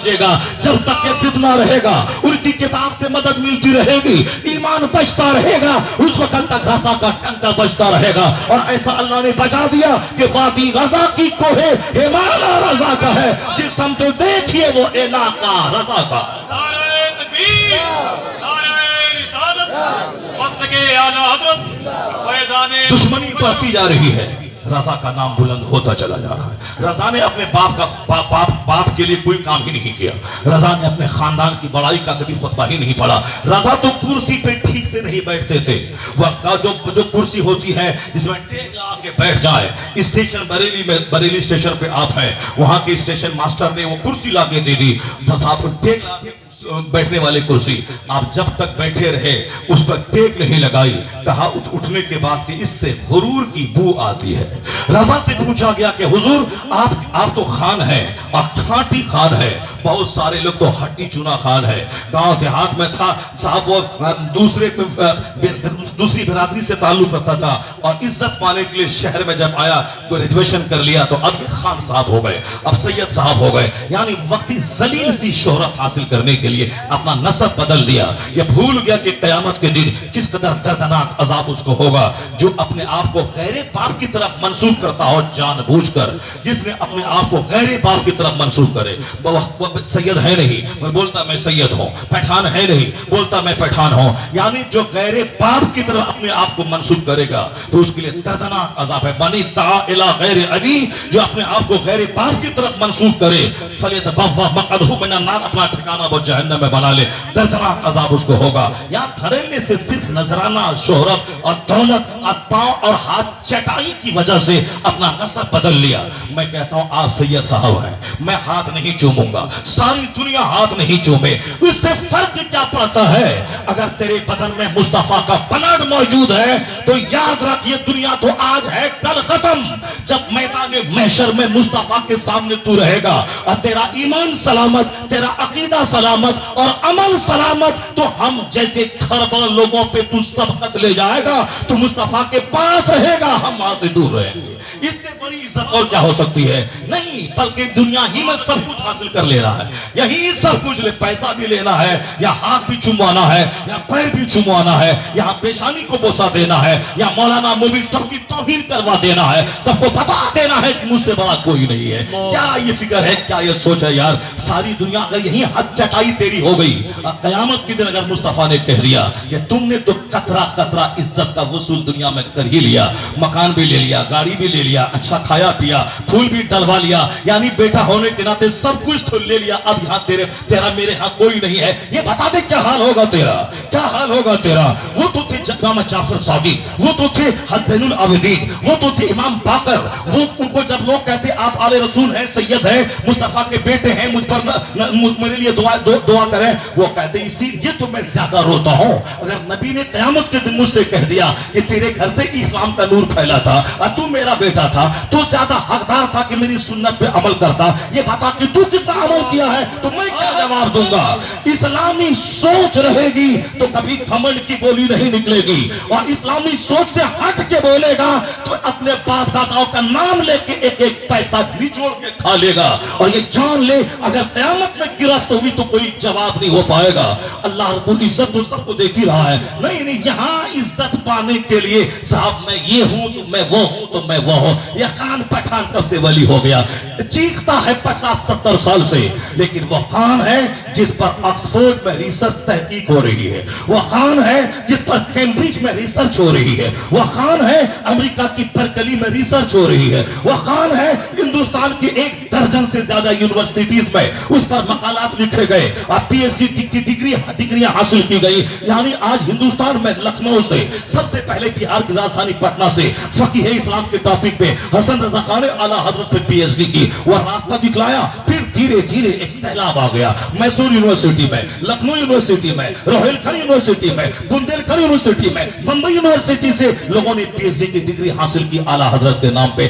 سمجھے گا جب تک یہ فتنہ رہے گا، ان کی کتاب سے مدد ملتی رہے گی، ایمان بچتا رہے گا، اس وقت تک رضا کا ٹنکا بچتا رہے گا۔ اور ایسا اللہ نے بچا دیا کہ وادی رضا کی کوہ ہمالا رضا کا ہے، جس سمت دیکھیے وہ علاقہ رضا کا ہے۔ نعرہ تکبیر، نعرہ رسالت، مسلک اعلیٰ حضرت فیضان دشمنی بڑھتی جا رہی ہے، رضا کا نام بلند ہوتا چلا جا رہا ہے۔ رضا نے اپنے باپ کے لیے کوئی کام ہی نہیں کیا، رضا نے اپنے خاندان کی بڑائی کا کبھی خطبہ ہی نہیں پڑھا۔ رضا تو کرسی پہ ٹھیک سے نہیں بیٹھتے تھے، جو کرسی ہوتی ہے جس میں ٹیک لگا کے بیٹھ جائے۔ اسٹیشن بریلی اسٹیشن پہ آپ ہیں، وہاں کے اسٹیشن ماسٹر نے وہ کرسی لا کے دے دی، آپ ٹیک لگا کے بیٹھنے والے کرسی، آپ جب تک بیٹھے رہے اس پر ٹیک نہیں لگائی، کہا اٹھنے کے بعد کہ اس سے غرور کی بو آتی ہے۔ رضا سے پوچھا گیا کہ حضور آپ تو خان ہیں اور کھاٹی خان ہے، بہت سارے لوگ تو ہٹی چنا خان ہے، گاؤں دیہات میں تھا صاحب، وہ دوسری برادری سے تعلق رکھتا تھا اور عزت پانے کے لیے شہر میں جب آیا گریجویشن کر لیا تو اب خان صاحب ہو گئے، اب سید صاحب ہو گئے، یعنی وقتی ذلیل سی شہرت حاصل کرنے کے لیے اپنا نسب بدل دیا۔ یہ بھول گیا کہ قیامت کے دن کس قدر دردناک عذاب اس کو ہوگا جو اپنے آپ کو غیر باپ کی طرف منسوب کرتا ہو جان بوجھ کر۔ جس نے اپنے آپ کو غیر باپ کی طرف منسوب کرے، وہ سید ہے نہیں میں بولتا میں سید ہوں، پٹھان ہے نہیں بولتا میں پٹھان ہوں، یعنی جو غیر باپ کی طرف اپنے آپ کو منسوب کرے گا تو اس کے لیے دردناک عذاب ہے۔ بنی دعا الی غیر ابی، جو اپنے آپ کو غیر باپ کی طرف منسوب کرے، فلیتبوأ مقعدہ من النار، اپنا ٹھکانہ وہ جہنم میں بنا لے، دردناک عذاب اس کو ہوگا۔ یا دھڑلے سے صرف نذرانہ شہرت اور دولت اور پاؤں اور ہاتھ چٹائی کی وجہ سے اپنا نسب بدل لیا۔ میں کہتا ہوں آپ سید صاحب ہیں، میں ہاتھ نہیں چوموں گا، ساری دنیا ہاتھ نہیں چومے، اس سے فرق کیا پڑتا ہے؟ اگر تیرے بدن میں مصطفیٰ کا بلڈ موجود ہے تو یاد رکھ یہ دنیا تو آج ہے کل ختم۔ جب میدان محشر میں مصطفیٰ کے سامنے تو رہے گا اور تیرا ایمان سلامت، تیرا عقیدہ سلامت اور عمل سلامت، تو ہم جیسے کھربا لوگوں پہ تو سبقت لے جائے گا، تو مصطفیٰ کے پاس رہے گا، ہم وہاں سے دور رہیں گے۔ اس سے بڑی عزت اور کیا ہو سکتی ہے؟ نہیں، بلکہ دنیا ہی میں سب کچھ حاصل کر لے رہا ہے، یہی سب کچھ پیسہ بھی لینا ہے، یا ہاتھ بھی چموانا ہے، یا پیر بھی چموانا ہے، یا پیشانی کو بوسہ دینا ہے، یا مولانا مولوی سب کی توہین کروا دینا ہے، سب کو بتا دینا ہے کہ مجھ سے بڑا کوئی نہیں ہے۔ کیا یہ فکر ہے، کیا یہ سوچ ہے یار؟ ساری دنیا اگر یہی حد چٹائی تیری ہو گئی، قیامت کے دن اگر مصطفیٰ نے کہہ دیا کہ تم نے تو قطرہ قطرہ عزت کا وصول دنیا میں کر ہی لیا، مکان بھی لے لیا، گاڑی بھی لے لیا، اچھا کھایا پیا، پھول بھی ڈلوا لیا، یعنی بیٹا ہونے کے ناطے سب کچھ تو لے لیا، اب یہاں تیرا میرے ہاں کوئی نہیں ہے، یہ بتا دے کیا حال ہوگا تیرا، کیا حال ہوگا تیرا؟ وہ تو تھے امام جعفر صادق، وہ تو تھے حسین العابدین، وہ تو تھے امام باقر، وہ ان کو جب لوگ کہتے آپ آل رسول ہیں، سید ہیں، مصطفیٰ کے بیٹے ہیں، مجھ پر میرے لیے دعا کریں، وہ کہتے اسی لیے تو میں زیادہ روتا ہوں، اگر نبی نے قیامت کے دن مجھ سے کہہ دیا کہ تیرے گھر سے اسلام کا نور پھیلا تھا اور تو میرا بیٹا تھا، تو زیادہ حقدار تھا کہ میری سنت پہ عمل کرتا، یہ بتا کہ تو کتنا عمل کیا ہے، تو میں کیا جواب دوں گا؟ اسلامی سوچ رہے گی تو کبھی گھمنڈ کی بولی نہیں نکلے گی، اور اسلامی سوچ سے ہٹ کے بولے گا تو اپنے باپ داداؤں کا نام لے کے ایک ایک پیسہ نچوڑ کے کھا لے گا، اور یہ جان لے اگر قیامت میں گرفت ہوئی تو کوئی جواب نہیں ہو پائے گا۔ اللہ رب العزت تو سب کو دیکھ ہی رہا ہے، نہیں یہاں عزت پانے کے لیے صاحب میں یہ ہوں تو میں وہ ہوں تو میں وہ ہوں، یہ خان پٹھان کب سے ولی ہو گیا؟ چیختا ہے 50-70 سال سے، لیکن وہ خان ہے جس پر آکسفورڈ میں ریسرچ تحقیق ہو رہی ہے، وہ خان ہے جس پر کیمبرج میں ریسرچ ہو رہی ہے، وہ خان ہے امریکہ کی برکلی میں ریسرچ ہو رہی ہے، وہ خان ہے ہندوستان کی 1 درجن سے زیادہ یونیورسٹیز میں اس پر مقالات لکھے گئے اور پی ایچ ڈی کی ڈگریاں حاصل کی گئی۔ یعنی آج ہندوستان میں لکھنؤ سے سب سے پہلے بہار کی راجدھانی پٹنہ سے فقہ اسلام کے ٹاپک پہ حسن رضا خان نے اعلیٰ حضرت پہ پی ایچ ڈی کی، وہ راستہ دکھلایا، پھر دھیرے دھیرے ایک سیلاب آ گیا، میسور یونیورسٹی میں، لکھنؤ یونیورسٹی میں، روہیل خان یونیورسٹی میں، بندیل خان یونیورسٹی میں، بمبئی یونیورسٹی سے لوگوں نے پی ایچ ڈی کی ڈگری حاصل کی اعلیٰ حضرت کے نام پہ۔